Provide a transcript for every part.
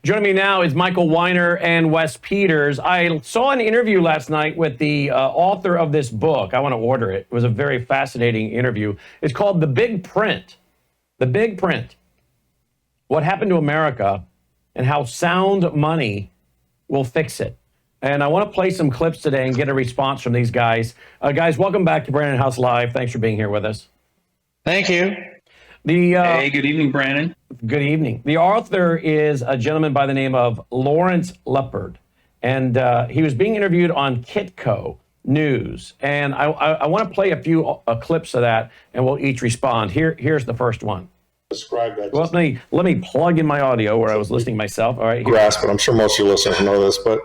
Joining me now is Michael Weiner and Wes Peters. I saw an interview last night with the author of this book. I want to order it. It was a very fascinating interview. It's called The Big Print. The Big Print. What happened to America and how sound money will fix it. And I want to play some clips today and get a response from these guys. Guys, welcome back to Brandon House Live. Thanks for being here with us. Thank you. Hey, good evening, Brandon. Good evening. The author is a gentleman by the name of Lawrence Lepard, and he was being interviewed on Kitco News. And I want to play a few clips of that, and we'll each respond. Here's the first one. Describe that. Well, let me plug in my audio where I was listening myself. All right. Grasp it. I'm sure most of your listeners know this, but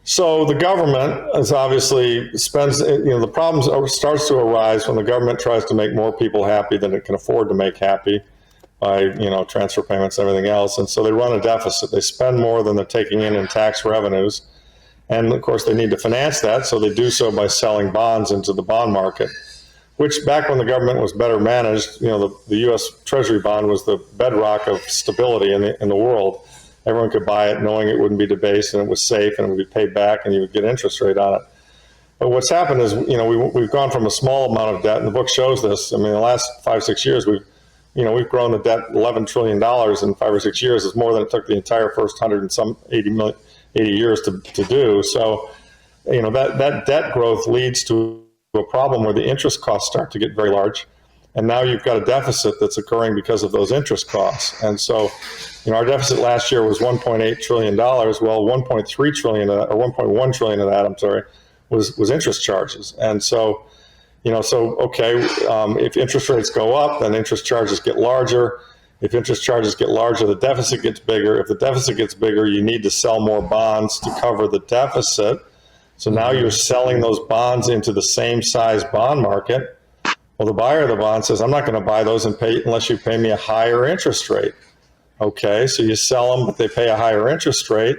so the government is obviously spends. The problems starts to arise when the government tries to make more people happy than it can afford to make happy by transfer payments and everything else, and so they run a deficit. They spend more than they're taking in tax revenues, and of course they need to finance that. So they do so by selling bonds into the bond market, which back when the government was better managed, the U.S. Treasury bond was the bedrock of stability in the world. Everyone could buy it knowing it wouldn't be debased and it was safe and it would be paid back and you would get interest rate on it. But what's happened is, we've gone from a small amount of debt, and the book shows this. I mean, the last 5-6 years, we've grown the debt $11 trillion in 5 or 6 years. It's more than it took the entire first 80 years to do. So, that debt growth leads to a problem where the interest costs start to get very large. And now you've got a deficit that's occurring because of those interest costs. And so, our deficit last year was $1.8 trillion. Well, 1.3 trillion or 1.1 trillion of that, was interest charges. And so, if interest rates go up, then interest charges get larger. If interest charges get larger, the deficit gets bigger. If the deficit gets bigger, you need to sell more bonds to cover the deficit. So now you're selling those bonds into the same size bond market. Well, the buyer of the bond says, I'm not going to buy those and pay unless you pay me a higher interest rate. Okay, so you sell them, but they pay a higher interest rate.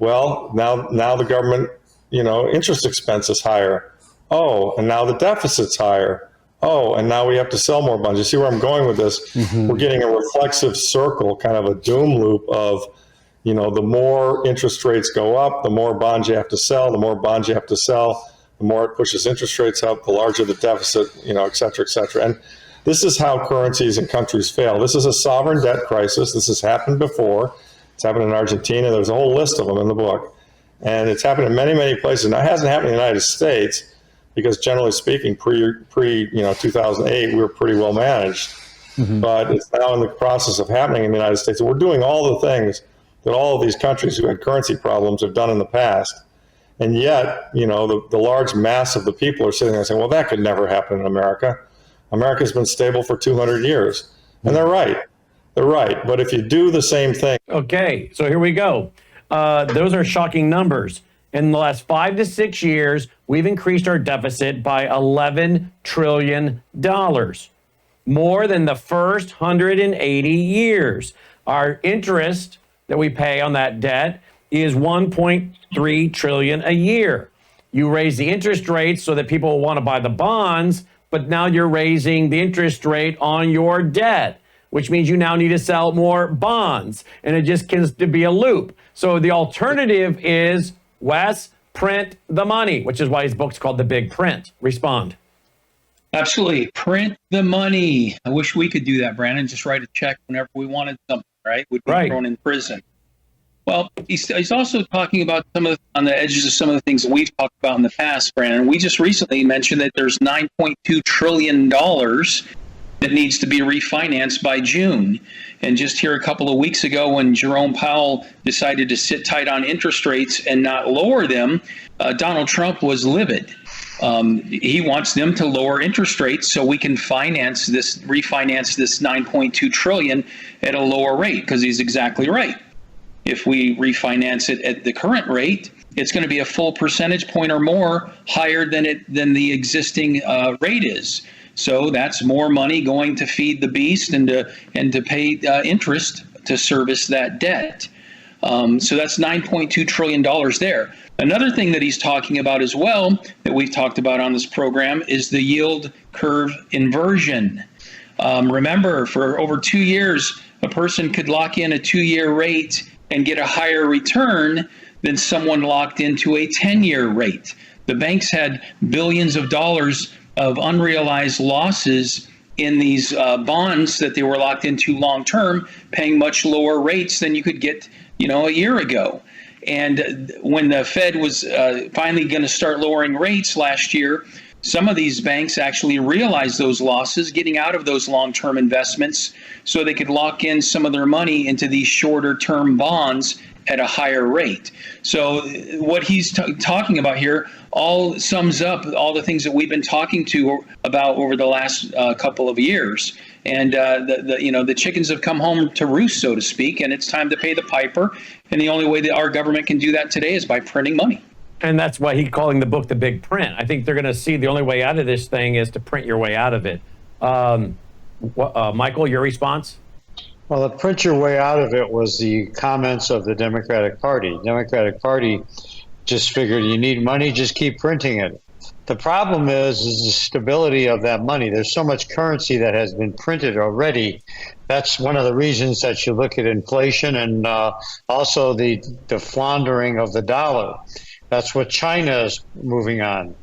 Well, now the government, interest expense is higher. Oh, and now the deficit's higher. Oh, and now we have to sell more bonds. You see where I'm going with this? Mm-hmm. We're getting a reflexive circle, kind of a doom loop of, the more interest rates go up, the more bonds you have to sell, the more bonds you have to sell, the more it pushes interest rates up, the larger the deficit, et cetera, et cetera. And this is how currencies and countries fail. This is a sovereign debt crisis. This has happened before. It's happened in Argentina. There's a whole list of them in the book. And it's happened in many, many places. Now, it hasn't happened in the United States because, generally speaking, pre 2008, we were pretty well managed. Mm-hmm. But it's now in the process of happening in the United States. And we're doing all the things that all of these countries who had currency problems have done in the past. And yet, the large mass of the people are sitting there saying, well, that could never happen in America. America's been stable for 200 years. And they're right. They're right. But if you do the same thing. Okay, so here we go. Those are shocking numbers. In the last 5 to 6 years, we've increased our deficit by $11 trillion, more than the first 180 years. Our interest that we pay on that debt is $1.3 trillion a year. You raise the interest rates so that people will want to buy the bonds, but now you're raising the interest rate on your debt, which means you now need to sell more bonds, and it just gets to be a loop. So the alternative is, Wes, print the money, which is why his book's called The Big Print. Respond. Absolutely. Print the money. I wish we could do that, Brandon. Just write a check whenever we wanted something, right? We'd be thrown in prison. Well, he's also talking about on the edges of some of the things that we've talked about in the past, Brandon. We just recently mentioned that there's $9.2 trillion that needs to be refinanced by June. And just here a couple of weeks ago when Jerome Powell decided to sit tight on interest rates and not lower them, Donald Trump was livid. He wants them to lower interest rates so we can refinance this $9.2 trillion at a lower rate, because he's exactly right. If we refinance it at the current rate, it's going to be a full percentage point or more higher than the existing rate is. So that's more money going to feed the beast and to pay interest to service that debt. So that's $9.2 trillion there. Another thing that he's talking about as well that we've talked about on this program is the yield curve inversion. Remember, for over 2 years, a person could lock in a 2-year rate and get a higher return than someone locked into a 10-year rate. The banks had billions of dollars of unrealized losses in these bonds that they were locked into long term, paying much lower rates than you could get, a year ago. And when the Fed was finally going to start lowering rates last year, some of these banks actually realized those losses, getting out of those long-term investments so they could lock in some of their money into these shorter-term bonds at a higher rate. So what he's talking about here all sums up all the things that we've been talking about over the last couple of years. And the chickens have come home to roost, so to speak, and it's time to pay the piper. And the only way that our government can do that today is by printing money. And that's why he's calling the book The Big Print. I think they're going to see the only way out of this thing is to print your way out of it. Michael, your response? Well, the print your way out of it was the comments of the Democratic Party. Democratic Party just figured you need money, just keep printing it. The problem is the stability of that money. There's so much currency that has been printed already. That's one of the reasons that you look at inflation and also the floundering of the dollar. That's what China is moving on.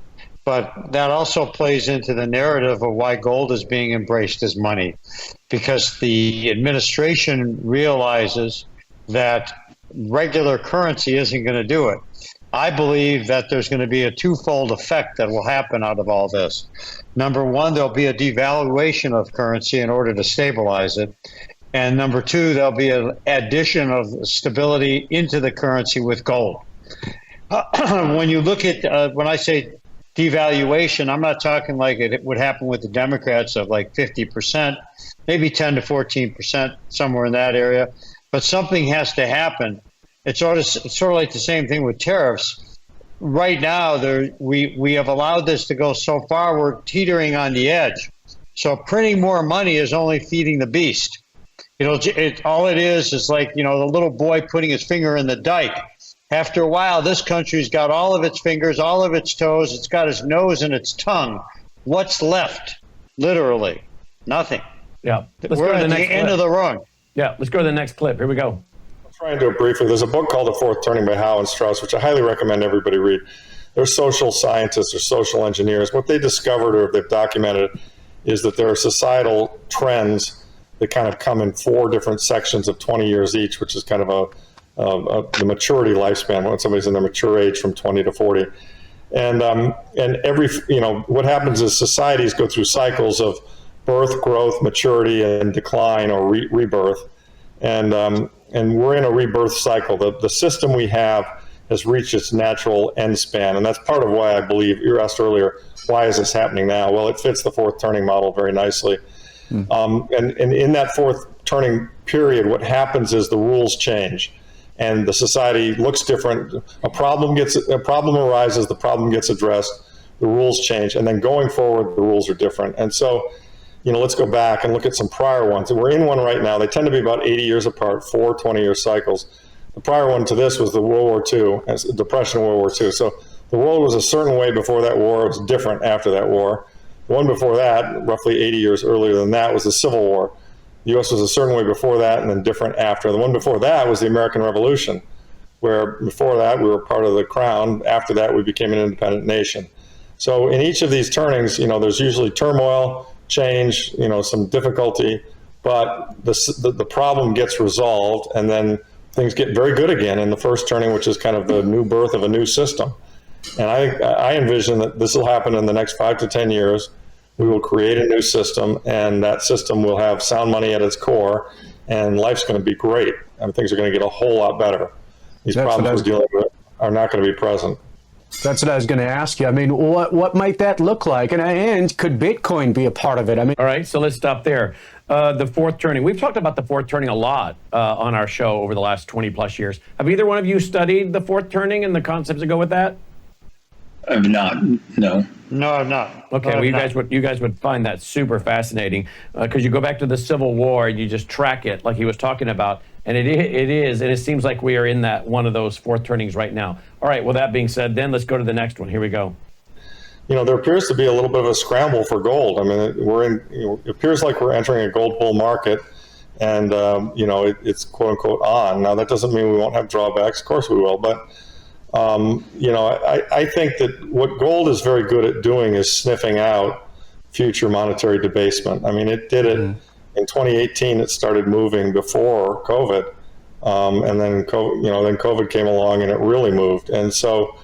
But that also plays into the narrative of why gold is being embraced as money, because the administration realizes that regular currency isn't going to do it. I believe that there's going to be a twofold effect that will happen out of all this. Number one, there'll be a devaluation of currency in order to stabilize it. And number two, there'll be an addition of stability into the currency with gold. When you look at, when I say devaluation, I'm not talking like it would happen with the Democrats of like 50%, maybe 10 to 14%, somewhere in that area. But something has to happen. It's sort of like the same thing with tariffs. Right now, we have allowed this to go so far, we're teetering on the edge. So printing more money is only feeding the beast. All it is like, the little boy putting his finger in the dike. After a while, this country's got all of its fingers, all of its toes. It's got its nose and its tongue. What's left? Literally, nothing. Yeah. We're at the end of the run. Yeah. Let's go to the next clip. Here we go. I'll try and do it briefly. There's a book called The Fourth Turning by Howe and Strauss, which I highly recommend everybody read. They're social scientists or social engineers. What they discovered, or they've documented, is that there are societal trends that kind of come in 4 different sections of 20 years each, which is kind of the maturity lifespan when somebody's in their mature age from 20 to 40. And every, what happens is societies go through cycles of birth, growth, maturity, and decline or rebirth. And we're in a rebirth cycle. The system we have has reached its natural end span. And that's part of why I believe, you asked earlier, why is this happening now? Well, it fits the fourth turning model very nicely. And in that fourth turning period, what happens is the rules change. And the society looks different. A problem arises, the problem gets addressed, the rules change, and then going forward, the rules are different. And so, let's go back and look at some prior ones. We're in one right now. They tend to be about 80 years apart, 4 20-year cycles. The prior one to this was the World War II, Depression, World War II. So the world was a certain way before that war. It was different after that war. The one before that, roughly 80 years earlier than that, was the Civil War. The U.S. was a certain way before that and then different after. The one before that was the American Revolution, where before that we were part of the crown. After that, we became an independent nation. So in each of these turnings, there's usually turmoil, change, some difficulty, but the problem gets resolved, and then things get very good again in the first turning, which is kind of the new birth of a new system. And I envision that this will happen in the next 5 to 10 years. We will create a new system, and that system will have sound money at its core, and life's going to be great. And things are going to get a whole lot better. These problems we're dealing with are not going to be present. That's what I was going to ask you. I mean, what might that look like? And could Bitcoin be a part of it? All right, so let's stop there. The fourth turning. We've talked about the fourth turning a lot on our show over the last 20 plus years. Have either one of you studied the fourth turning and the concepts that go with that? I've not. No. No, I'm not. Okay, well, you guys would find that super fascinating because you go back to the Civil War and you just track it like he was talking about, and it seems like we are in that one of those fourth turnings right now. All right, well, that being said, then let's go to the next one. Here we go. There appears to be a little bit of a scramble for gold. I mean, it appears like we're entering a gold bull market, and it's quote unquote on. Now that doesn't mean we won't have drawbacks. Of course we will, but I think that what gold is very good at doing is sniffing out future monetary debasement. I mean, it did it in 2018. It started moving before COVID, and then COVID came along and it really moved. And so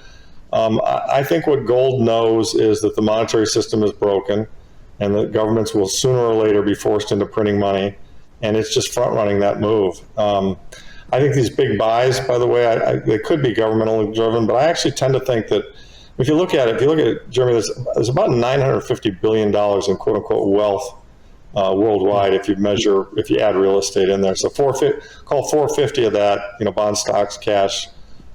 I think what gold knows is that the monetary system is broken, and that governments will sooner or later be forced into printing money, and it's just front running that move. I think these big buys, by the way, they could be governmentally driven, but I actually tend to think that if you look at it, Jeremy, there's about $950 billion in quote unquote wealth worldwide if you add real estate in there. So call 450 of that, bonds, stocks, cash,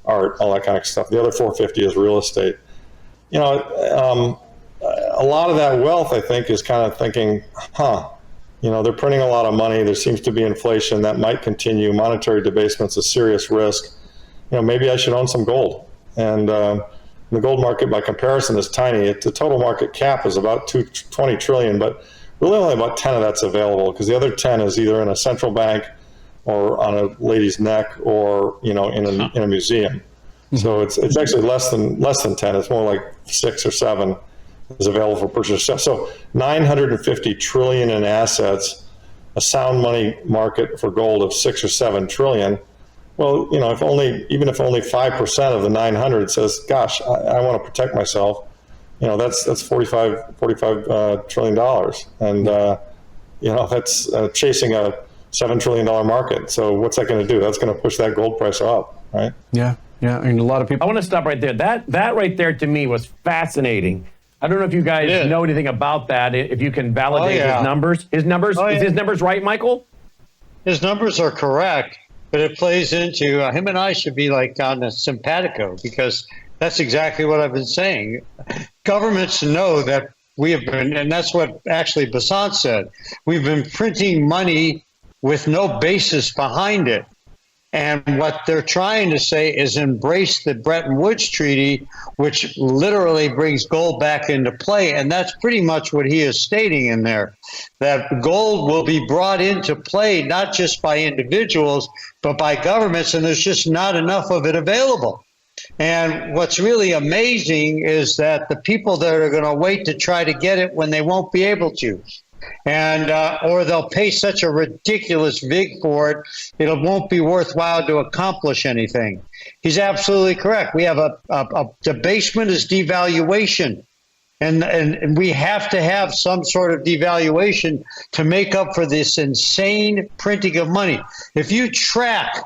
art, all that kind of stuff. The other 450 is real estate. A lot of that wealth, I think, is kind of thinking, they're printing a lot of money. There seems to be inflation that might continue. Monetary debasement's a serious risk. Maybe I should own some gold. And the gold market, by comparison, is tiny. The total market cap is about 20 trillion, but really only about 10 of that's available, because the other 10 is either in a central bank or on a lady's neck or in a museum. So it's actually less than 10. It's more like 6 or 7 is available for purchase. So 950 trillion in assets, a sound money market for gold of 6 or 7 trillion. Well, if only 5% of the 900 says, gosh, I want to protect myself, that's $45 trillion. And, that's chasing a $7 trillion market. So what's that going to do? That's going to push that gold price up, right? Yeah. Yeah. I mean, a lot of people. I want to stop right there. That right there to me was fascinating. I don't know if you guys know anything about that. If you can validate his numbers. Is his numbers right, Michael? His numbers are correct, but it plays into him and I should be like on a simpatico, because that's exactly what I've been saying. Governments know that we have been, and that's what actually Basant said, we've been printing money with no basis behind it. And what they're trying to say is embrace the Bretton Woods Treaty, which literally brings gold back into play. And that's pretty much what he is stating in there, that gold will be brought into play, not just by individuals, but by governments. And there's just not enough of it available. And what's really amazing is that the people that are going to wait to try to get it when they won't be able to, and or they'll pay such a ridiculous vig for it, it won't be worthwhile to accomplish anything. He's absolutely correct. We have a debasement is devaluation, and we have to have some sort of devaluation to make up for this insane printing of money. If you track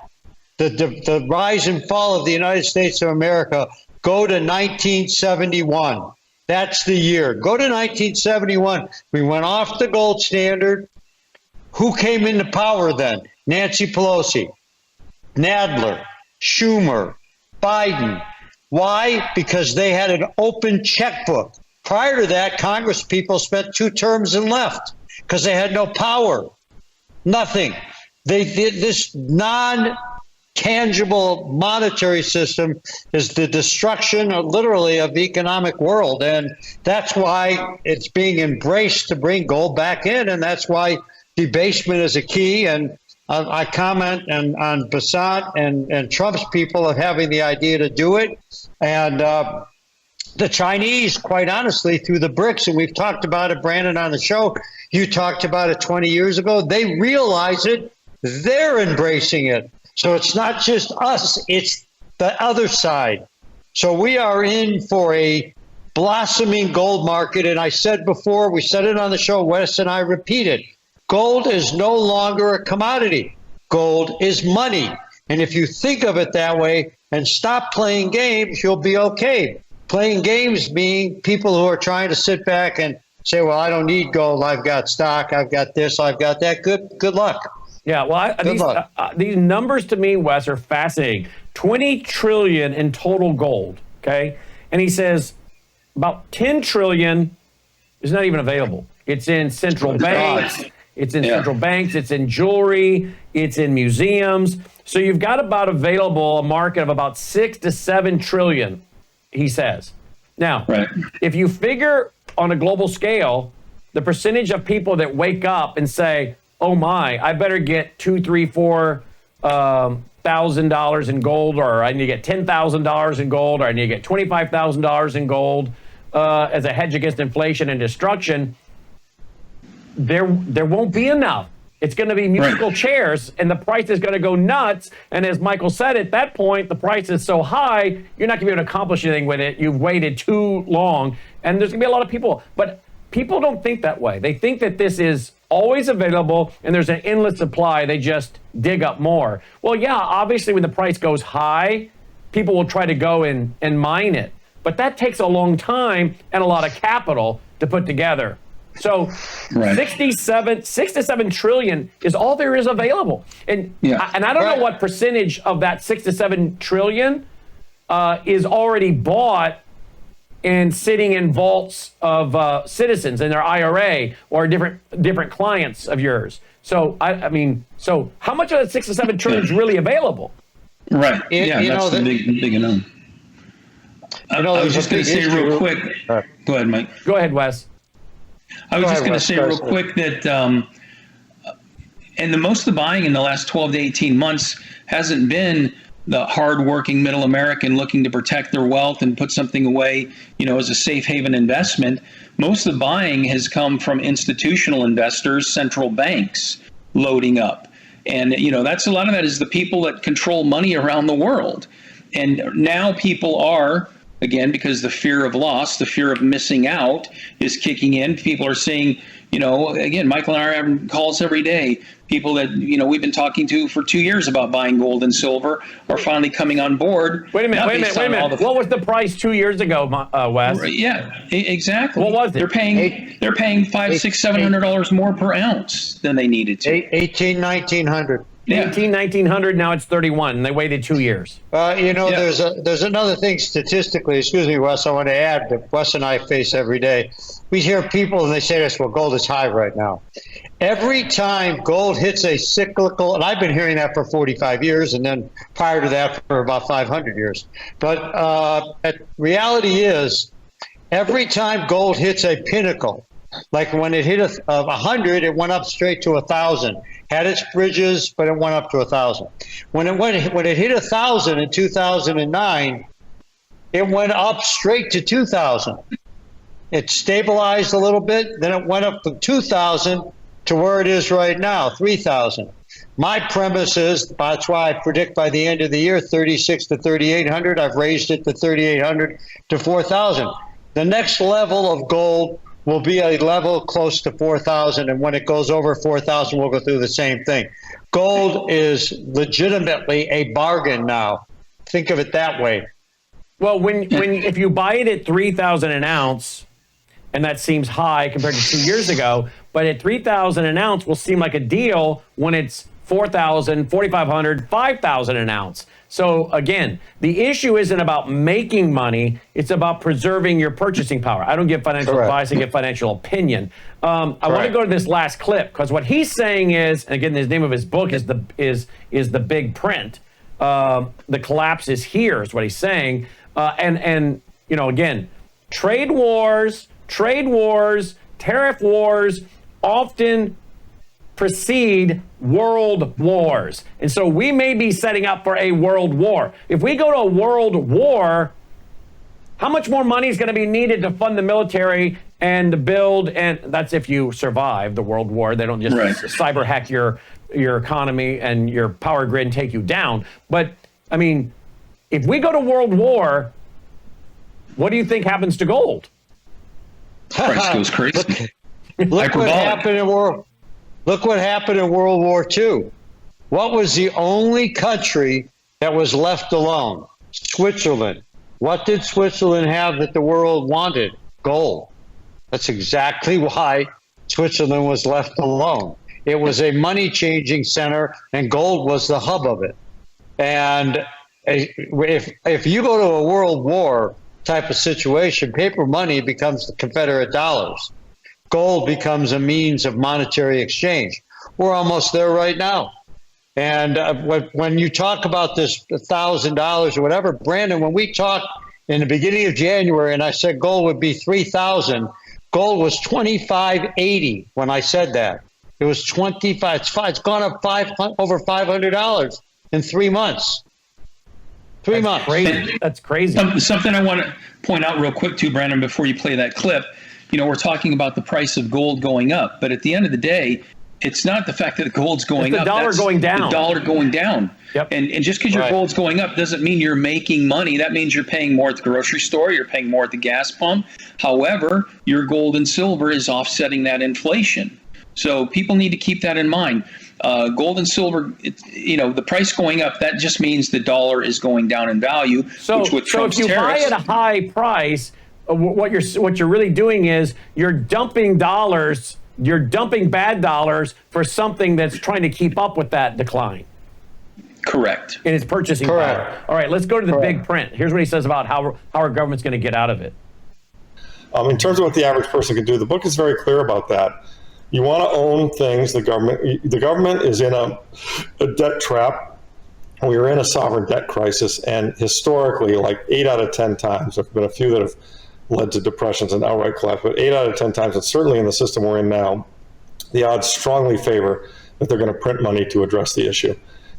the rise and fall of the United States of America, go to 1971. That's the year. Go to 1971. We went off the gold standard. Who came into power then? Nancy Pelosi, Nadler, Schumer, Biden. Why? Because they had an open checkbook. Prior to that, Congress people spent 2 terms and left because they had no power. Nothing. They did this tangible monetary system is the destruction literally of the economic world, and that's why it's being embraced to bring gold back in, and that's why debasement is a key. And I comment on Basant and Trump's people of having the idea to do it, and the Chinese, quite honestly, through the BRICS, and we've talked about it, Brandon, on the show. You talked about it 20 years ago. They realize it. They're embracing it. So it's not just us, it's the other side. So we are in for a blossoming gold market. And I said before, we said it on the show, Wes and I repeat it, gold is no longer a commodity. Gold is money. And if you think of it that way and stop playing games, you'll be okay. Playing games being people who are trying to sit back and say, well, I don't need gold. I've got stock. I've got this. I've got that. Good luck. Yeah, well, these numbers to me, Wes, are fascinating. 20 trillion in total gold, okay? And he says about 10 trillion is not even available. It's in central banks. It's in central banks. It's in jewelry. It's in museums. So you've got about available a market of about 6 to 7 trillion, he says. Now, if you figure on a global scale, the percentage of people that wake up and say, oh my, I better get $2, $3, $4,000 in gold, or I need to get $10,000 in gold, or I need to get $25,000 in gold as a hedge against inflation and destruction. There won't be enough. It's going to be musical chairs, and the price is going to go nuts. And as Michael said, at that point, the price is so high, you're not going to be able to accomplish anything with it. You've waited too long, and there's going to be a lot of people. But people don't think that way. They think that this is always available, and there's an endless supply. They just dig up more. Well, yeah, obviously, when the price goes high, people will try to go and mine it. But that takes a long time and a lot of capital to put together. So 6 to 7 trillion is all there is available. And I don't know what percentage of that 6 to 7 trillion is already bought and sitting in vaults of citizens in their IRA or different clients of yours. So I mean, so how much of that 6 to 7 trillion is really available? Right. That's the big unknown. I was just going to say real quick. Go ahead, Mike. Go ahead, Wes. I was just going to say real quick that, and most of the buying in the last 12 to 18 months hasn't been the hardworking middle American looking to protect their wealth and put something away, as a safe haven investment. Most of the buying has come from institutional investors, central banks loading up. And, that's a lot of that is the people that control money around the world. And now people are, again, because the fear of loss, the fear of missing out is kicking in. People are saying, again, Michael and I are having calls every day. People that, we've been talking to for 2 years about buying gold and silver are finally coming on board. Wait a minute. What was the price 2 years ago, Wes? Yeah, exactly. What was it? They're paying $500, $600, $700 more per ounce than they needed to. $1,900. Yeah. 1900, now it's 31, and they waited 2 years. There's another thing statistically, excuse me, Wes, I want to add that Wes and I face every day. We hear people and they say to us, well, gold is high right now. Every time gold hits a cyclical, and I've been hearing that for 45 years, and then prior to that for about 500 years. But reality is, every time gold hits a pinnacle, like when it hit 100, it went up straight to 1,000. Had its bridges, but it went up to 1,000. When it hit 1,000 in 2009, it went up straight to 2,000. It stabilized a little bit, then it went up from 2,000 to where it is right now, 3,000. My premise is, that's why I predict by the end of the year, 36 to 3,800. I've raised it to 3,800 to 4,000. The next level of gold will be a level close to 4,000, and when it goes over 4,000, we'll go through the same thing. Gold is legitimately a bargain now. Think of it that way. Well, if you buy it at 3,000 an ounce, and that seems high compared to 2 years ago, but at 3,000 an ounce will seem like a deal when it's 4,000, 4,500, 5,000 an ounce. So again, the issue isn't about making money, it's about preserving your purchasing power. I don't give financial advice, I give financial opinion. I want to go to this last clip, because what he's saying is, and again, the name of his book is the big print. The collapse is here, is what he's saying. And again, trade wars, tariff wars often precede world wars. And so we may be setting up for a world war. If we go to a world war, how much more money is going to be needed to fund the military and to build? And that's if you survive the world war. They don't just cyber hack your economy and your power grid and take you down. But I mean, if we go to world war, what do you think happens to gold? Price goes crazy. Look what happened in World War II. What was the only country that was left alone? Switzerland. What did Switzerland have that the world wanted? Gold. That's exactly why Switzerland was left alone. It was a money-changing center, and gold was the hub of it. And if you go to a world war type of situation, paper money becomes the Confederate dollars. Gold becomes a means of monetary exchange. We're almost there right now. And when you talk about this $1,000 or whatever, Brandon, when we talked in the beginning of January and I said gold would be 3,000, gold was 2,580 when I said that. It was 25. It's gone up over $500 in 3 months. 3 months. Crazy. That's crazy. Something I want to point out real quick too, Brandon, before you play that clip. We're talking about the price of gold going up, but at the end of the day, it's not the fact that the gold's going up. The dollar going down. The dollar going down. Yep. And just because your gold's going up doesn't mean you're making money. That means you're paying more at the grocery store. You're paying more at the gas pump. However, your gold and silver is offsetting that inflation. So people need to keep that in mind. Gold and silver, the price going up, that just means the dollar is going down in value. So if you buy at a high price, what you're really doing is you're dumping dollars. You're dumping bad dollars for something that's trying to keep up with that decline. Correct. In its purchasing power. All right, let's go to the big print. Here's what he says about how our government's going to get out of it. In terms of what the average person can do, the book is very clear about that. You want to own things. The government is in a debt trap. We are in a sovereign debt crisis, and historically, like 8 out of 10 times, there have been a few that have led to depressions and outright collapse, but 8 out of 10 times, and certainly in the system we're in now, the odds strongly favor that they're going to print money to address the issue.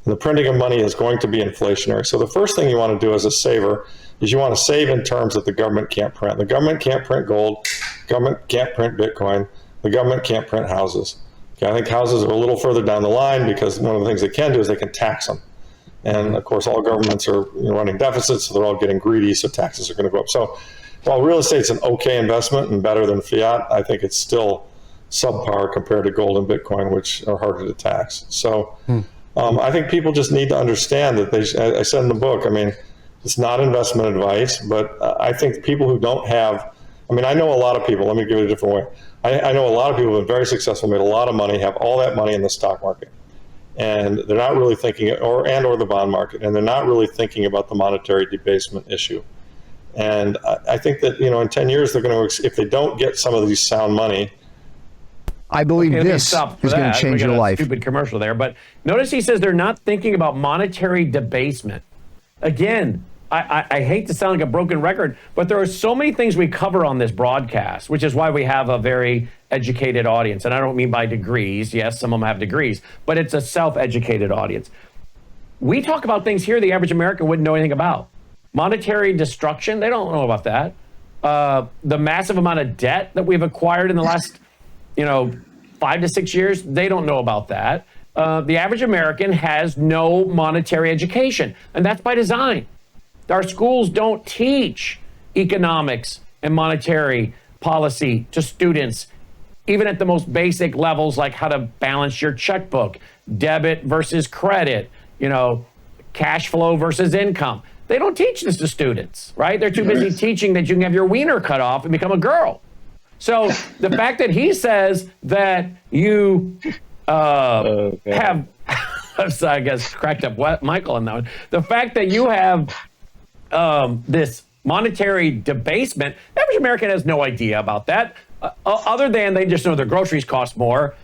And the printing of money is going to be inflationary. So the first thing you want to do as a saver is you want to save in terms that the government can't print. The government can't print gold. The government can't print Bitcoin. The government can't print houses. Okay, I think houses are a little further down the line because one of the things they can do is they can tax them. And of course, all governments are running deficits, so they're all getting greedy, so taxes are going to go up. So while real estate's an okay investment and better than fiat, I think it's still subpar compared to gold and Bitcoin, which are harder to tax. So I think people just need to understand that I said in the book, it's not investment advice, but I think people who don't have, I know a lot of people, let me give it a different way. I know a lot of people who have been very successful, made a lot of money, have all that money in the stock market. And they're not really thinking, or the bond market, and they're not really thinking about the monetary debasement issue. And I think that, in 10 years, they're going to, if they don't get some of these sound money. I believe this is going to change your life. Stupid commercial there. But notice he says they're not thinking about monetary debasement. Again, I hate to sound like a broken record, but there are so many things we cover on this broadcast, which is why we have a very educated audience. And I don't mean by degrees. Yes, some of them have degrees, but it's a self-educated audience. We talk about things here the average American wouldn't know anything about. Monetary destruction, they don't know about that. The massive amount of debt that we've acquired in the last, 5 to 6 years, they don't know about that. The average American has no monetary education, and that's by design. Our schools don't teach economics and monetary policy to students, even at the most basic levels, like how to balance your checkbook, debit versus credit, cash flow versus income. They don't teach this to students, right? They're too busy teaching that you can have your wiener cut off and become a girl. So the fact that he says that you have, I guess, cracked up Michael on that one. The fact that you have this monetary debasement, the average American has no idea about that, other than they just know their groceries cost more.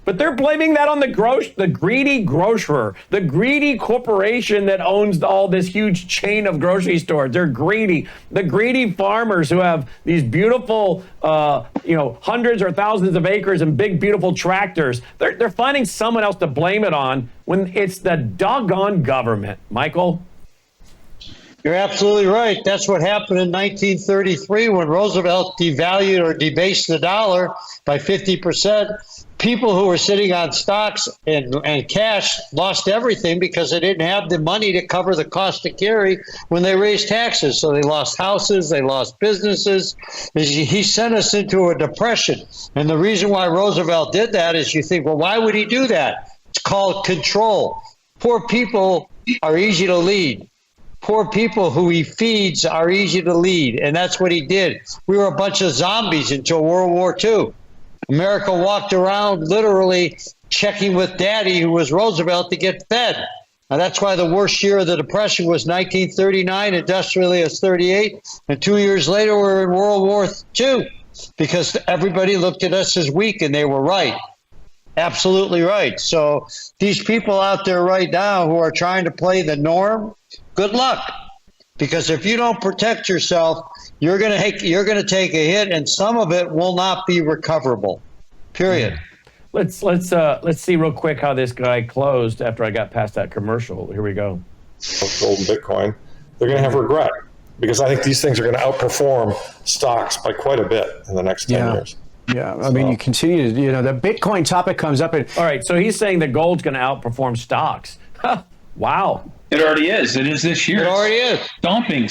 But they're blaming that on the greedy grocer, the greedy corporation that owns all this huge chain of grocery stores. They're greedy. The greedy farmers who have these beautiful, hundreds or thousands of acres and big, beautiful tractors. They're finding someone else to blame it on when it's the doggone government. Michael? You're absolutely right. That's what happened in 1933 when Roosevelt devalued or debased the dollar by 50%. People who were sitting on stocks and cash lost everything because they didn't have the money to cover the cost to carry when they raised taxes. So they lost houses, they lost businesses. He sent us into a depression. And the reason why Roosevelt did that is you think, well, why would he do that? It's called control. Poor people are easy to lead. Poor people who he feeds are easy to lead. And that's what he did. We were a bunch of zombies until World War II. America walked around literally checking with Daddy, who was Roosevelt, to get fed. Now, that's why the worst year of the Depression was 1939, industrially it was 38, and 2 years later we're in World War II, because everybody looked at us as weak, and they were right. Absolutely right. So these people out there right now who are trying to play the norm, good luck. Because if you don't protect yourself, you're going to take a hit, and some of it will not be recoverable. Period. let's see real quick how this guy closed after I got past that commercial. Here we go. Gold and Bitcoin, they're going to have regret because I think these things are going to outperform stocks by quite a bit in the next 10 years. Yeah, I mean, you continue to, the Bitcoin topic comes up. All right, so he's saying that gold's going to outperform stocks. Wow. It already is. It is this year. It already is.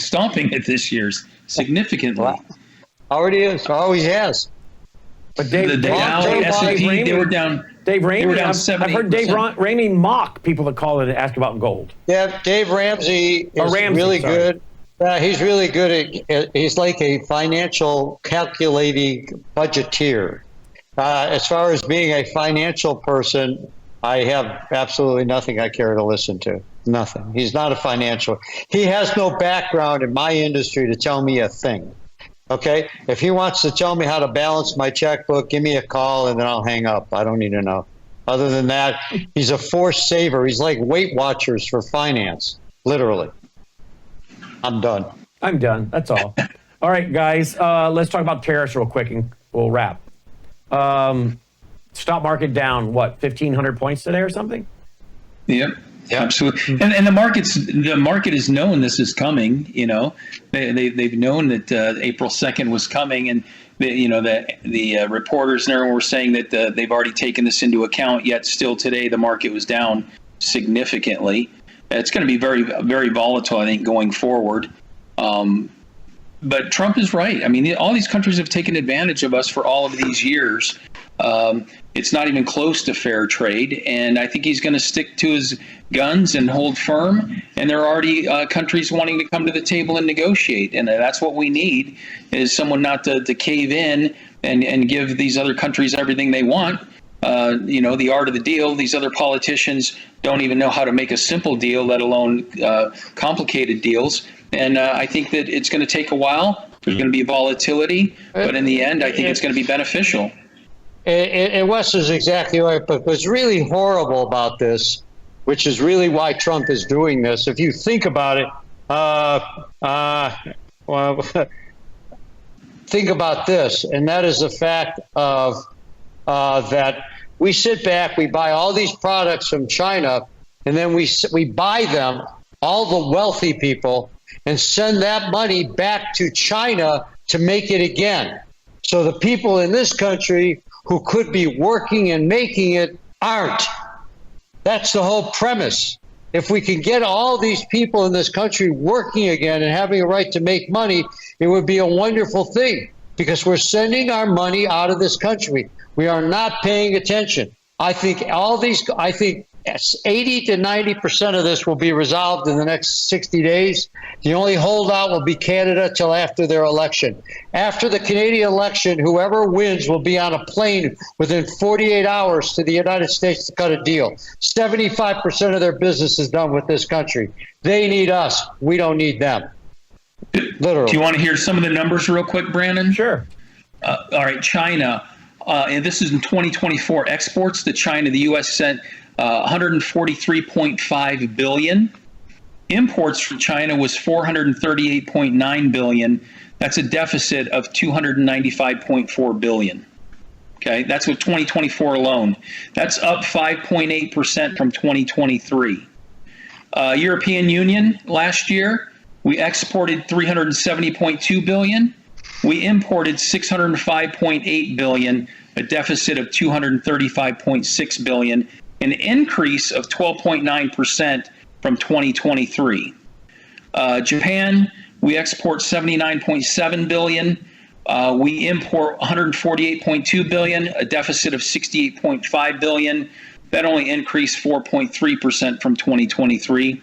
Stomping it this year's significantly. Wow. Already is. Always has. But Dave, the Dow, S&P, they were down. Dave Ramey, they were down I've heard Dave Ramey mock people that call in and ask about gold. Yeah, Dave Ramsey is really good. He's really good at. He's like a financial calculating budgeteer. As far as being a financial person, I have absolutely nothing I care to listen to. Nothing. He's not a financial. He has no background in my industry to tell me a thing. Okay? If he wants to tell me how to balance my checkbook, give me a call and then I'll hang up. I don't need to know. Other than that, he's a forced saver. He's like Weight Watchers for finance, literally. I'm done. That's all. All right, guys, let's talk about tariffs real quick and we'll wrap. Stock market down, 1,500 points today or something? Yep. Yeah, absolutely. And the market has known this is coming. They've known that April 2nd was coming, and the reporters and everyone were saying that they've already taken this into account. Yet still today, the market was down significantly. It's going to be very, very volatile, I think, going forward. But Trump is right. I mean, all these countries have taken advantage of us for all of these years. It's not even close to fair trade. And I think he's going to stick to his guns and hold firm. And there are already countries wanting to come to the table and negotiate. And that's what we need, is someone not to cave in and give these other countries everything they want. The art of the deal. These other politicians don't even know how to make a simple deal, let alone complicated deals. And I think that it's going to take a while. There's going to be volatility, but in the end, I think it's going to be beneficial. And Wes is exactly right. But what's really horrible about this, which is really why Trump is doing this, if you think about it, think about this, and that is the fact of that we sit back, we buy all these products from China, and then we buy them, all the wealthy people, and send that money back to China to make it again. So the people in this country who could be working and making it aren't. That's the whole premise. If we can get all these people in this country working again and having a right to make money, it would be a wonderful thing, because we're sending our money out of this country. We are not paying attention. I think 80 to 90% of this will be resolved in the next 60 days. The only holdout will be Canada till after their election. After the Canadian election, whoever wins will be on a plane within 48 hours to the United States to cut a deal. 75% of their business is done with this country. They need us. We don't need them. Literally. Do you want to hear some of the numbers real quick, Brandon? Sure. All right, China. And this is in 2024. Exports to China, the U.S. sent 143.5 billion. Imports from China was 438.9 billion. That's a deficit of 295.4 billion. Okay, that's with 2024 alone. That's up 5.8% from 2023. European Union last year, we exported 370.2 billion. We imported 605.8 billion, a deficit of 235.6 billion, an increase of 12.9% from 2023. Japan, we export 79.7 billion. We import 148.2 billion, a deficit of 68.5 billion. That only increased 4.3% from 2023.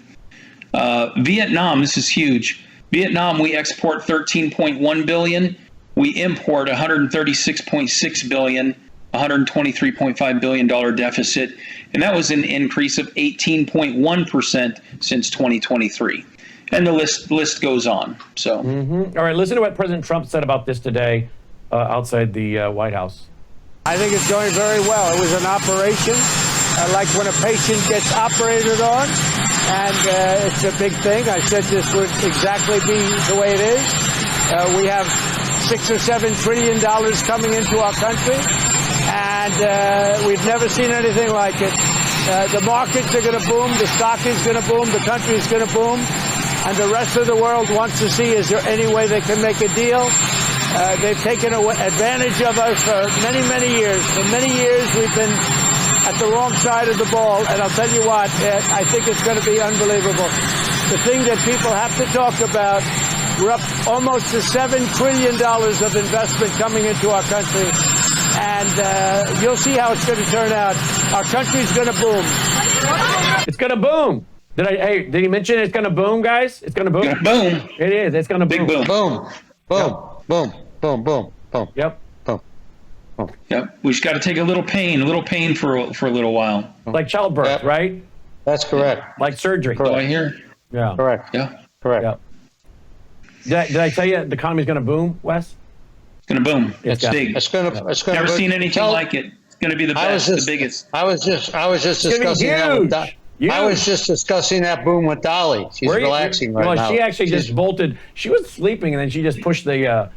Vietnam, this is huge. Vietnam, we export 13.1 billion. We import 136.6 billion, $123.5 billion deficit. And that was an increase of 18.1% since 2023. And the list goes on. So, All right, listen to what President Trump said about this today outside the White House. I think it's going very well. It was an operation like when a patient gets operated on, and it's a big thing. I said this would exactly be the way it is. We have $6 or $7 trillion coming into our country. and we've never seen anything like it. The markets are going to boom, the stock is going to boom, the country is going to boom, and the rest of the world wants to see, is there any way they can make a deal? They've taken advantage of us for many, many years. For many years, we've been at the wrong side of the ball, and I'll tell you what, I think it's going to be unbelievable. The thing that people have to talk about, we're up almost to $7 trillion of investment coming into our country, and you'll see how it's going to turn out. Our country's going to boom. It's going to boom. Did he mention it's going to boom, guys? It's going to boom. Boom. It is. It's going to boom. Big boom. Boom, boom, boom, boom, boom, boom. Yep. Yep. We just got to take a little pain for a little while. Like childbirth, Yep. right? That's correct. Like surgery. Do I hear? Yeah. Correct. Yeah. Correct. Yeah. Did I tell you the economy's going to boom, Wes? It's going to boom. It's Yeah. big. It's gonna. Never seen anything like it. It's going to be the best, the biggest. I was just gonna be discussing that with huge. I was just discussing that boom with Dolly. She's relaxing right now. Well, she actually just bolted. She was sleeping, and then she just pushed the.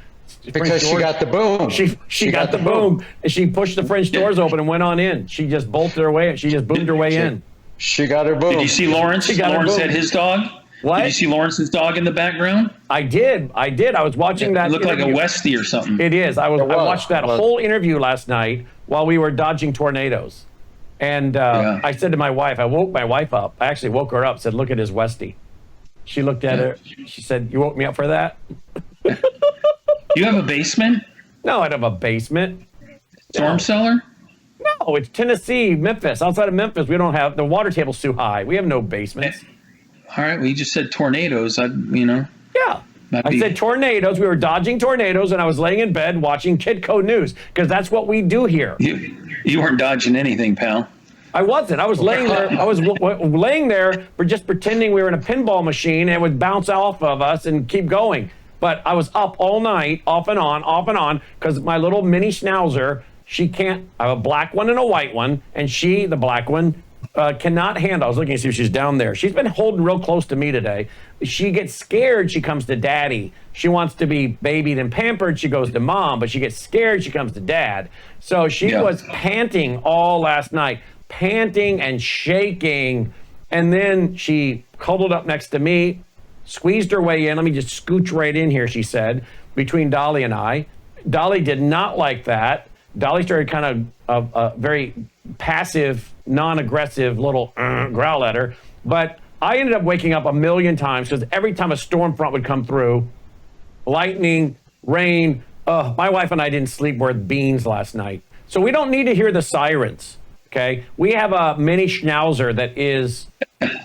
Because she got the boom. She got the boom, and she pushed the French doors open and went on in. She just bolted her way. She just boomed her way in. She got her boom. Did you see Lawrence? Lawrence had his dog. What? Did you see Lawrence's dog in the background? I did. I was watching that. It looked like a interview. Westie or something. It is. I watched that whole interview last night while we were dodging tornadoes. And I said to my wife, I woke my wife up. I actually woke her up, said, look at his Westie. She looked at it. She said, you woke me up for that? You have a basement? No, I don't have a basement. Storm cellar? No, it's Tennessee, Memphis. Outside of Memphis, we don't have, the water table's too high. We have no basements. All right, well, you just said tornadoes. Yeah. I said tornadoes. We were dodging tornadoes, and I was laying in bed watching Kidco News, because that's what we do here. You weren't dodging anything, pal. I wasn't. I was laying there. I was laying there for just pretending we were in a pinball machine, and it would bounce off of us and keep going. But I was up all night, off and on, because my little mini schnauzer, she can't, I have a black one and a white one, and she, the black one, cannot handle. I was looking to see if she's down there. She's been holding real close to me today. She gets scared. She comes to daddy. She wants to be babied and pampered. She goes to mom, but she gets scared. She comes to dad. So she was panting all last night, panting and shaking. And then she cuddled up next to me, squeezed her way in. Let me just scooch right in here, she said, between Dolly and I. Dolly did not like that. Dolly started kind of a very passive, non-aggressive little growl at her. But I ended up waking up a million times because every time a storm front would come through, lightning, rain, my wife and I didn't sleep worth beans last night. So we don't need to hear the sirens, okay? We have a mini schnauzer that is,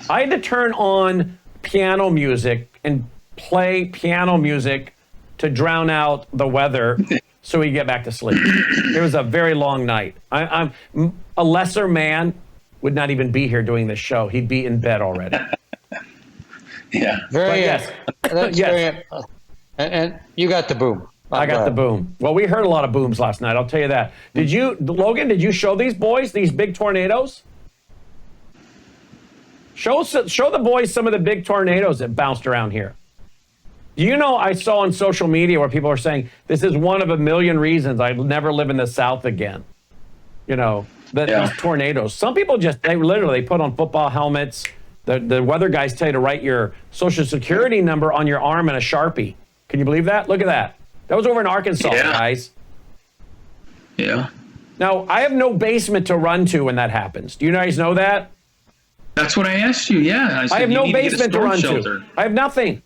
I had to turn on piano music and play piano music to drown out the weather so we get back to sleep. It was a very long night. I'm a lesser man would not even be here doing this show. He'd be in bed already. Yeah. And you got the boom. I got the boom. Well, we heard a lot of booms last night. I'll tell you that. Logan, did you show these boys these big tornadoes? Show the boys some of the big tornadoes that bounced around here. You know, I saw on social media where people are saying, this is one of a million reasons I'd never live in the South again. You know, these tornadoes. Some people they literally put on football helmets. The weather guys tell you to write your Social Security number on your arm in a Sharpie. Can you believe that? Look at that. That was over in Arkansas, guys. Yeah. Now, I have no basement to run to when that happens. Do you guys know that? That's what I asked you, yeah. I said, I have no basement to run shelter. to. I have nothing.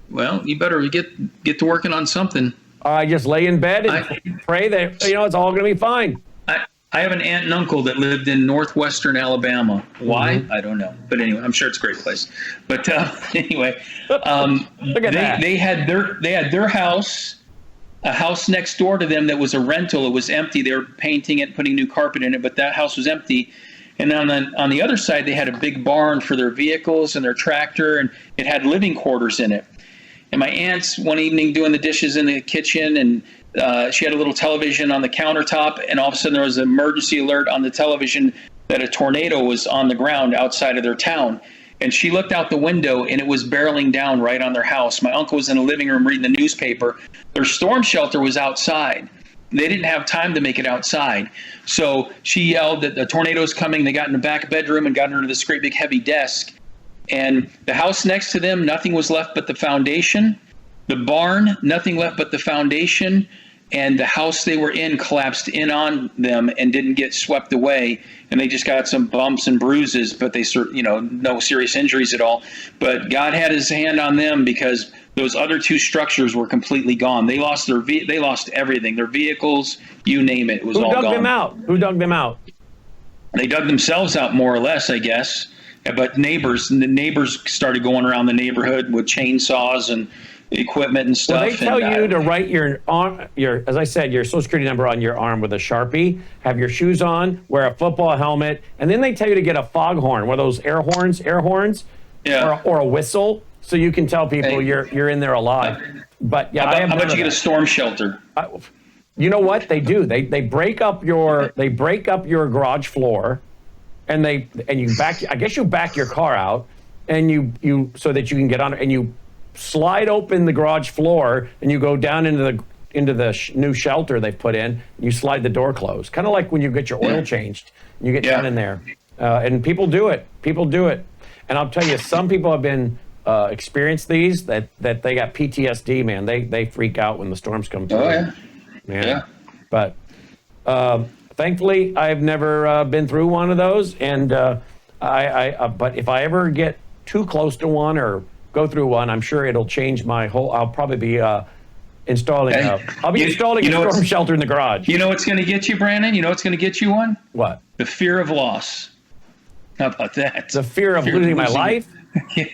Well, you better get to working on something. I just lay in bed and pray that, it's all going to be fine. I have an aunt and uncle that lived in northwestern Alabama. Why? Mm-hmm. I don't know. But anyway, I'm sure it's a great place. But anyway, Look at that. They had their house, a house next door to them that was a rental. It was empty. They were painting it, putting new carpet in it, but that house was empty. And on the other side, they had a big barn for their vehicles and their tractor, and it had living quarters in it. And my aunt's one evening doing the dishes in the kitchen, and she had a little television on the countertop, and all of a sudden there was an emergency alert on the television that a tornado was on the ground outside of their town. And she looked out the window, and it was barreling down right on their house. My uncle was in the living room reading the newspaper. Their storm shelter was outside. they didn't have time to make it outside. So she yelled that the tornado's coming. They got in the back bedroom and got under this great big heavy desk. And the house next to them, nothing was left but the foundation. The barn, nothing left but the foundation. And the house they were in collapsed in on them and didn't get swept away. And they just got some bumps and bruises, but they, no serious injuries at all. But God had his hand on them because those other two structures were completely gone. They lost they lost everything, their vehicles, you name it. It was all gone. Who dug them out? They dug themselves out, more or less, I guess. But the neighbors started going around the neighborhood with chainsaws and equipment and stuff. Well, they tell you to write your, as I said, your Social Security number on your arm with a Sharpie, have your shoes on, wear a football helmet, and then they tell you to get a foghorn, one of those air horns, yeah, or a whistle, so you can tell people you're in there alive. But yeah, how about you get a storm shelter? You know what they do? They break up your garage floor, and you back. I guess you back your car out, and you so that you can get on, and you slide open the garage floor, and you go down into the new shelter they've put in. And you slide the door closed, kind of like when you get your oil changed. You get down in there, and people do it. And I'll tell you, some people have been experienced these that they got PTSD. Man, they freak out when the storms come through. Oh Man. Yeah. But thankfully, I've never been through one of those. And but if I ever get too close to one or go through one, I'm sure it'll change my whole. I'll probably be installing. Installing a storm shelter in the garage. You know what's going to get you, Brandon? You know what's going to get you one? What? The fear of loss. How about that? The fear of losing my life.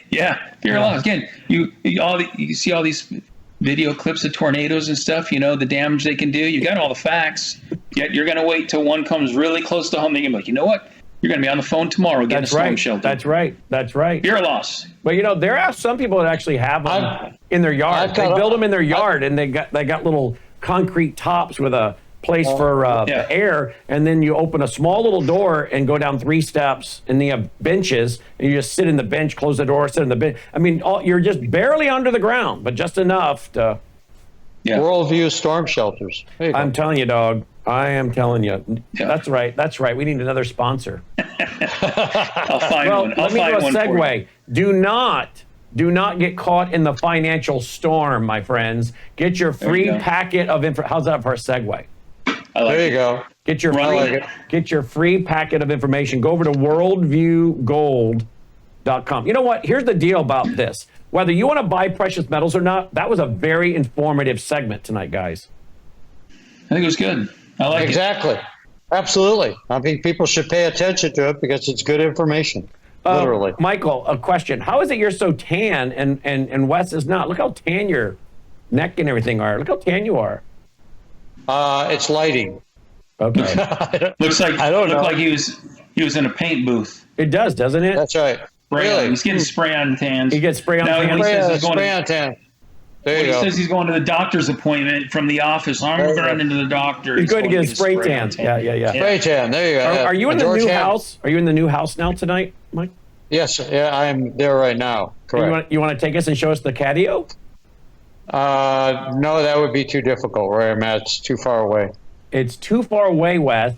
Yeah, fear of loss. Again, you see all these video clips of tornadoes and stuff. You know the damage they can do. You got all the facts. Yet you're going to wait till one comes really close to home. They're going to be like, you know what? You're going to be on the phone tomorrow getting a storm shelter. That's right. Fear of loss. But there are some people that actually have them in their yard. They build them in their yard, and they got little concrete tops with a place for air, and then you open a small little door and go down 3 steps, and you have benches, and you just sit in the bench, close the door, sit in the bench. I mean, you're just barely under the ground, but just enough to. Yeah. Worldview storm shelters. I'm telling you, dog. I am telling you. Yeah. That's right. We need another sponsor. I'll find one. Let me do a segue. Do not get caught in the financial storm, my friends. Get your free packet of info. How's that for a segue? There you go. Get your free packet of information. Go over to worldviewgold.com. You know what? Here's the deal about this. Whether you want to buy precious metals or not, that was a very informative segment tonight, guys. I think it was good. I like it. Exactly. Absolutely. I think people should pay attention to it because it's good information. Literally. Michael, a question. How is it you're so tan and Wes is not? Look how tan your neck and everything are. Look how tan you are. It's lighting. Okay. Looks like like he was in a paint booth. It does, doesn't it? That's right. Really? He's getting spray on tans. He gets spray on tans. Spray on tan. There you go. He says he's going to the doctor's appointment from the office. I'm going into the doctor. He's going to get a spray tan. Yeah. Spray tan. There you go. Are you in the new house? Are you in the new house now tonight, Mike? Yes. Yeah, I'm there right now. Correct. You want to take us and show us the catio? No, that would be too difficult where I'm at. It's too far away. It's too far away, Wes.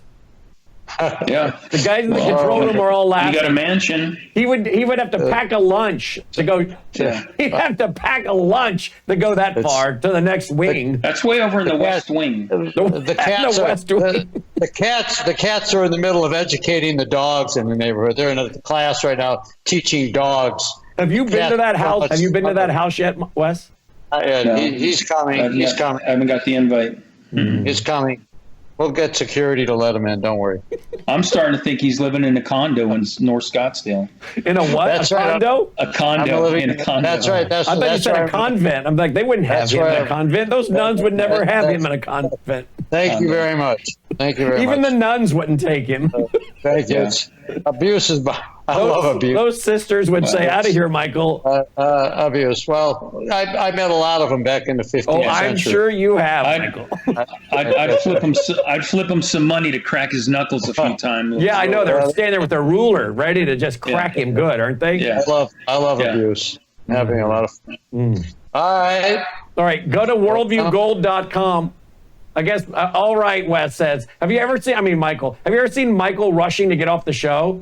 Yeah. The guys in the control room are all laughing. You got a mansion. He would have to pack a lunch to go. He'd have to pack a lunch to go that far to the next wing. That's way over in the west wing. The cats are in the middle of educating the dogs in the neighborhood. They're in a class right now teaching dogs. Have you been to that house? Have you been to that house yet, Wes? No. He's coming. He's coming. I haven't got the invite. Mm-hmm. He's coming. We'll get security to let him in. Don't worry. I'm starting to think he's living in a condo in North Scottsdale. In a what? That's a condo? A condo. In a condo. That's right. I thought you said a convent. I'm like, they wouldn't have him in a convent. Those nuns would never have him in a convent. Thank you very much. Even the nuns wouldn't take him. Thank you. Abuse is. I love abuse. Those sisters would say, "Out of here, Michael." Abuse. Well, I met a lot of them back in the 15th century. I'm sure you have, Michael. I'd flip him some money to crack his knuckles a few times. Yeah, I know. They're standing there with their ruler, ready to just crack him good, aren't they? Yeah. I love abuse. Having a lot of fun. All right. Go to worldviewgold.com. I guess, all right, Wes says. Michael, have you ever seen Michael rushing to get off the show?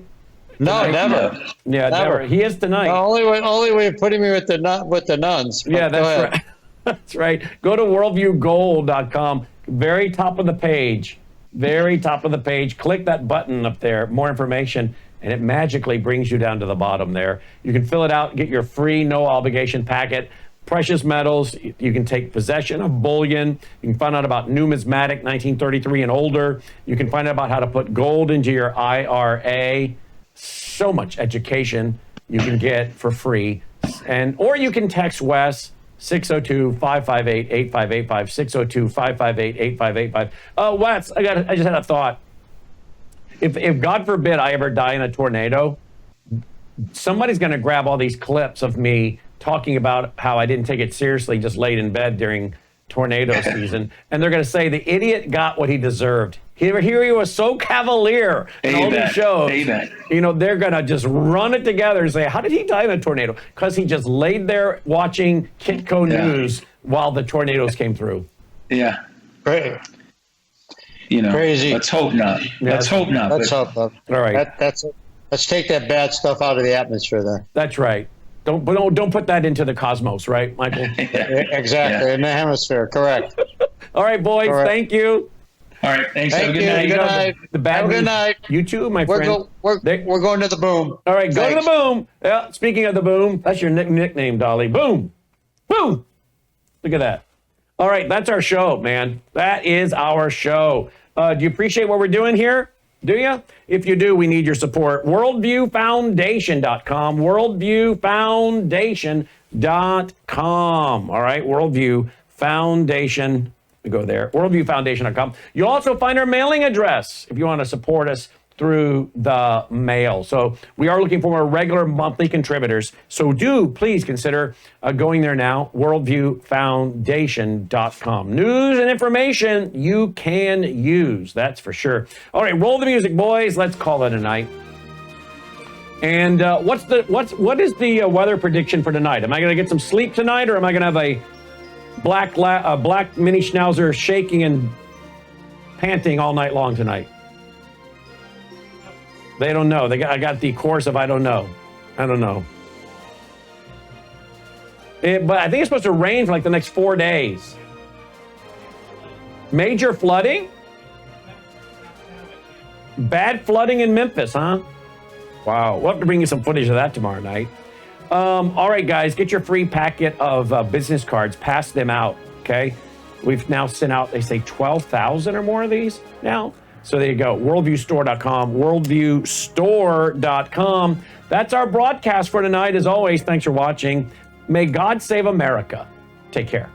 No, never. Yeah, never. He is tonight. Only way putting me with the nuns. Yeah, that's right. That's right. Go to worldviewgold.com. Very top of the page. Very top of the page. Click that button up there, more information, and it magically brings you down to the bottom there. You can fill it out, get your free, no obligation packet. Precious metals, you can take possession of bullion. You can find out about numismatic 1933 and older. You can find out about how to put gold into your IRA. So much education you can get for free. Or you can text Wes 602-558-8585, 602-558-8585. Wes, I just had a thought. If God forbid I ever die in a tornado, somebody's going to grab all these clips of me talking about how I didn't take it seriously, just laid in bed during tornado season, and they're going to say the idiot got what he deserved. Here he was so cavalier in all these shows. You know, they're going to just run it together and say, how did he die in a tornado? Because he just laid there watching Kitco News while the tornadoes came through. Yeah. Great. You know, crazy. Let's hope not. Yeah, let's hope not. Let's hope not. All right. Let's take that bad stuff out of the atmosphere there. That's right. Don't put that into the cosmos, right, Michael? Exactly, in the hemisphere, correct. All right, boys, thank you. All right, thanks. Thank Have a you. good night. Good night. The bad Have a good news- night. You too, my friend. We're going to the boom. All right, go Thanks. to the boom. Yeah, speaking of the boom, that's your nickname, Dolly. Boom. Boom. Look at that. All right, that's our show, man. That is our show. Do you appreciate what we're doing here? Do you? If you do, we need your support. Worldviewfoundation.com. Worldviewfoundation.com. All right, Worldview Foundation. We go there. Worldviewfoundation.com. You'll also find our mailing address if you want to support us through the mail. So we are looking for more regular monthly contributors. So do please consider going there now, worldviewfoundation.com. News and information you can use, that's for sure. All right, roll the music, boys. Let's call it a night. And what is the weather prediction for tonight? Am I going to get some sleep tonight, or am I going to have a black mini schnauzer shaking and panting all night long tonight? They don't know. I got the course of I don't know. I don't know. But I think it's supposed to rain for like the next 4 days. Major flooding? Bad flooding in Memphis, huh? Wow. We'll have to bring you some footage of that tomorrow night. All right, guys, get your free packet of business cards. Pass them out, okay? We've now sent out, they say 12,000 or more of these now. So there you go, worldviewstore.com, worldviewstore.com. That's our broadcast for tonight. As always, thanks for watching. May God save America. Take care.